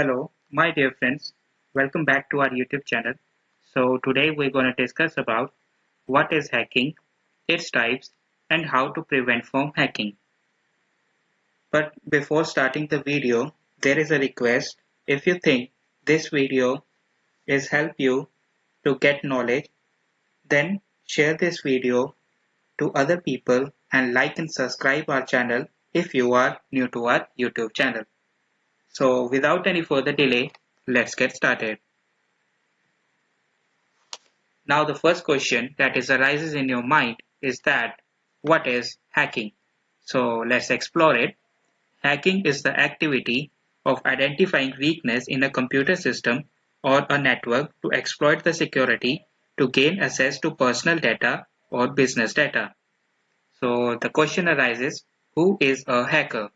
Hello, my dear friends. Welcome back to our YouTube channel. So today we're going to discuss about what is hacking, its types, and how to prevent from hacking. But before starting the video, there is a request. If you think this video is help you to get knowledge, then share this video to other people and like and subscribe our channel if you are new to our YouTube channel. So without any further delay, let's get started. Now the first question that arises in your mind is that what is hacking? So let's explore it. Hacking is the activity of identifying weakness in a computer system or a network to exploit the security to gain access to personal data or business data. So the question arises, who is a hacker?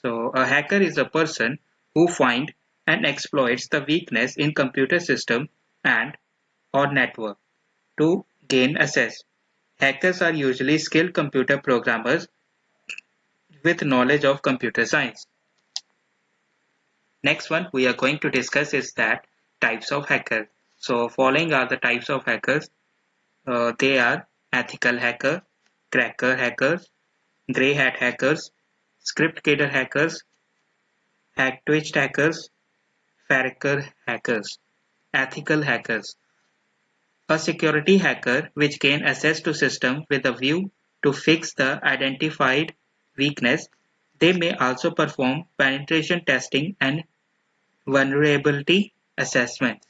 So a hacker is a person who finds and exploits the weakness in computer system and or network to gain access. Hackers are usually skilled computer programmers with knowledge of computer science. Next one we are going to discuss is that types of hackers. So following are the types of hackers. They are ethical hacker, cracker hackers, grey hat hackers, script kidder hackers, hack twitched hackers, Farraker hackers. Ethical hackers. A security hacker which gain access to system with a view to fix the identified weakness. They may also perform penetration testing and vulnerability assessments.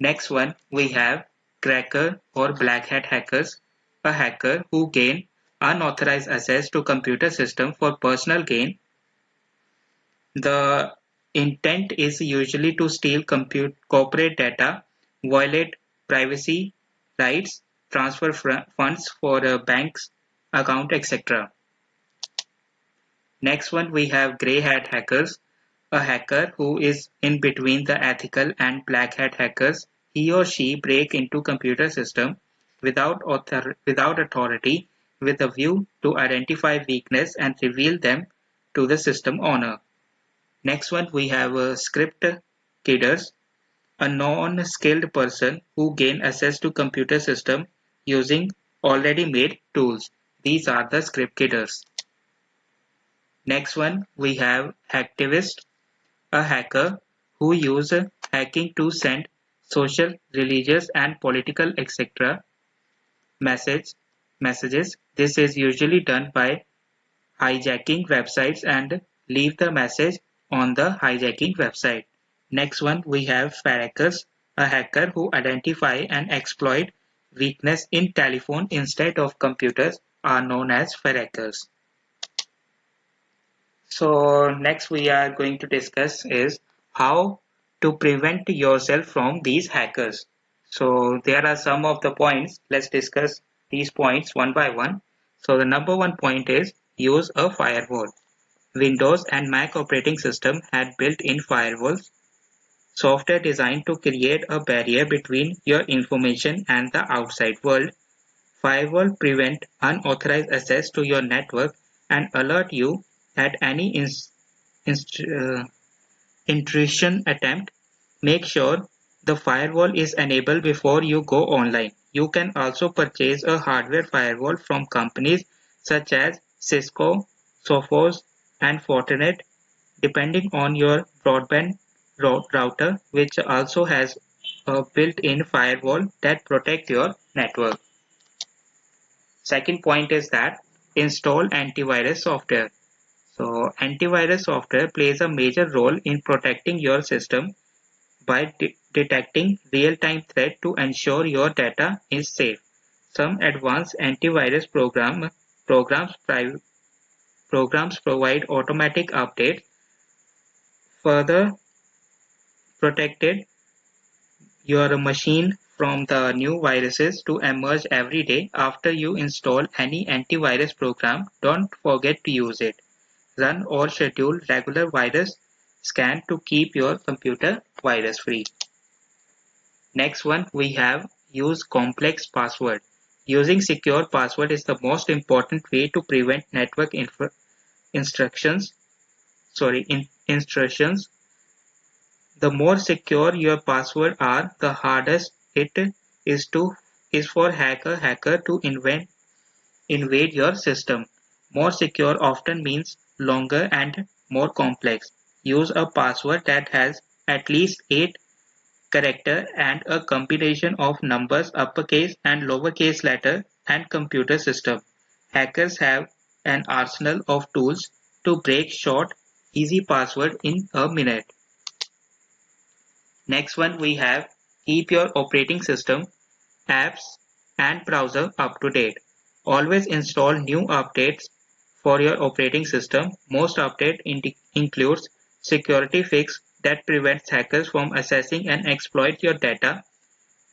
Next one we have cracker or black hat hackers, a hacker who gain unauthorized access to computer system for personal gain. The intent is usually to steal corporate data, violate privacy rights, transfer funds for a bank's account, etc. Next one we have grey hat hackers, a hacker who is in between the ethical and black hat hackers. He or she break into computer system without authority with a view to identify weakness and reveal them to the system owner. Next one we have script kidders, a non-skilled person who gain access to computer system using already made tools. These are the script kidders. Next one we have hacktivist, a hacker who use hacking to send social, religious and political etc. messages. This is usually done by hijacking websites and leave the message on the hijacking website. Next one we have Farrackers, a hacker who identify and exploit weakness in telephone instead of computers are known as Farrackers. So next we are going to discuss is how to prevent yourself from these hackers. So there are some of the points. Let's discuss these points one by one. So the number one point is use a firewall. Windows and Mac operating system had built-in firewalls, software designed to create a barrier between your information and the outside world. Firewall prevent unauthorized access to your network and alert you at any intrusion attempt. Make sure the firewall is enabled before you go online. You can also purchase a hardware firewall from companies such as Cisco, Sophos, and Fortinet, depending on your broadband router, which also has a built-in firewall that protect your network. Second point is that install antivirus software. So antivirus software plays a major role in protecting your system by detecting real-time threat to ensure your data is safe. Some advanced antivirus programs provide automatic updates, further protected your machine from the new viruses to emerge every day after you install any antivirus program. Don't forget to use it. Run or schedule regular virus scan to keep your computer virus free. Next one we have use complex password. Using secure password is the most important way to prevent network instructions. The more secure your passwords are, the hardest it is for hacker to invade your system. More secure often means longer and more complex. Use a password that has at least 8 characters and a combination of numbers, uppercase and lowercase letter and computer system. Hackers have an arsenal of tools to break short, easy password in a minute. Next one we have keep your operating system, apps and browser up to date. Always install new updates for your operating system. Most update includes security fix that prevents hackers from accessing and exploit your data.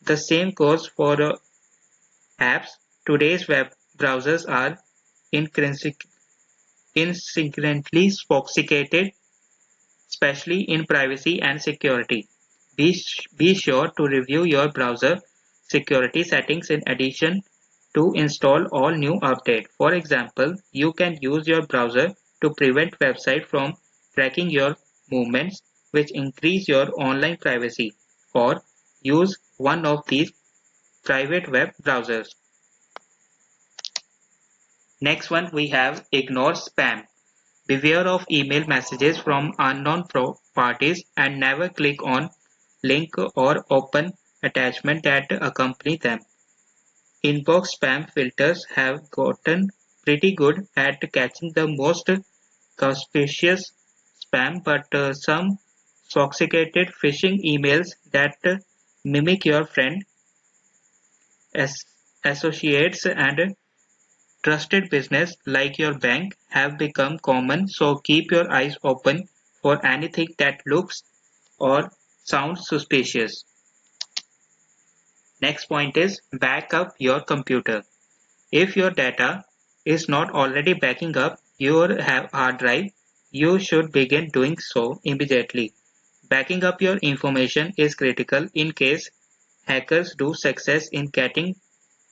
The same goes for apps. Today's web browsers are insignificantly sophisticated, especially in privacy and security. Be sure to review your browser security settings in addition to install all new updates. For example, you can use your browser to prevent websites from tracking your movements, which increase your online privacy, or use one of these private web browsers. Next one we have ignore spam. Beware of email messages from unknown parties and never click on link or open attachment that accompany them. Inbox spam filters have gotten pretty good at catching the most suspicious spam, but some sophisticated phishing emails that mimic your friend, as associates, and trusted business like your bank have become common, so keep your eyes open for anything that looks or sounds suspicious. Next point is back up your computer. If your data is not already backing up your hard drive, you should begin doing so immediately. Backing up your information is critical in case hackers do success in getting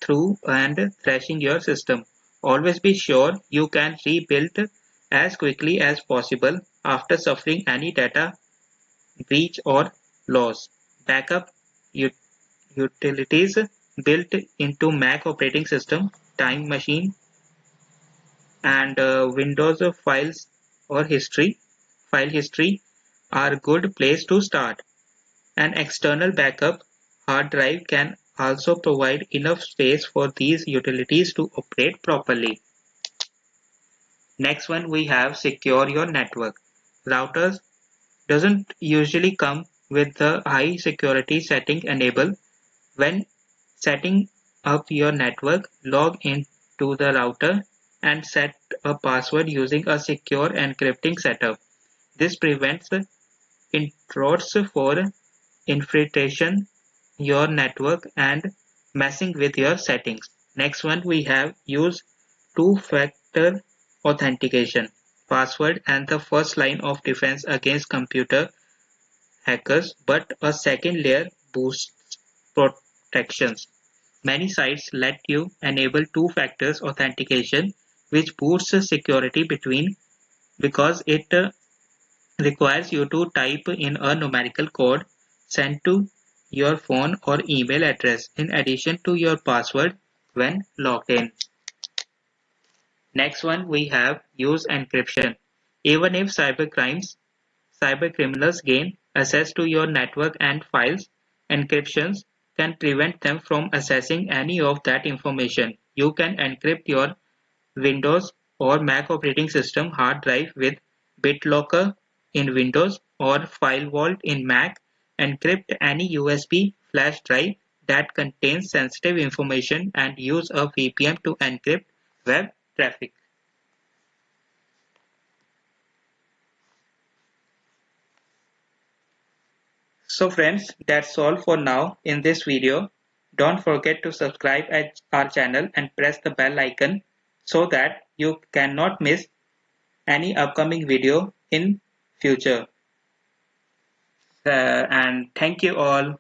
through and thrashing your system. Always be sure you can rebuild as quickly as possible after suffering any data breach or loss. Backup utilities built into Mac operating system, Time Machine, and Windows files or file history are good place to start. An external backup hard drive can also provide enough space for these utilities to operate properly. Next one we have secure your network. Routers doesn't usually come with the high security setting enabled. When setting up your network, log into the router and set a password using a secure encrypting setup. This prevents intrudes for infiltration your network and messing with your settings. Next one we have use two-factor authentication. Password and the first line of defense against computer hackers, but a second layer boosts protections. Many sites let you enable two-factor authentication, which boosts security because it requires you to type in a numerical code sent to your phone or email address in addition to your password when logged in. Next one we have use encryption. Even if cybercriminals gain access to your network and files, encryptions can prevent them from accessing any of that information. You can encrypt your Windows or Mac operating system hard drive with BitLocker in Windows or FileVault in Mac. Encrypt any USB flash drive that contains sensitive information and use a VPN to encrypt web traffic. So friends, that's all for now in this video. Don't forget to subscribe at our channel and press the bell icon so that you cannot miss any upcoming video in future. And thank you all.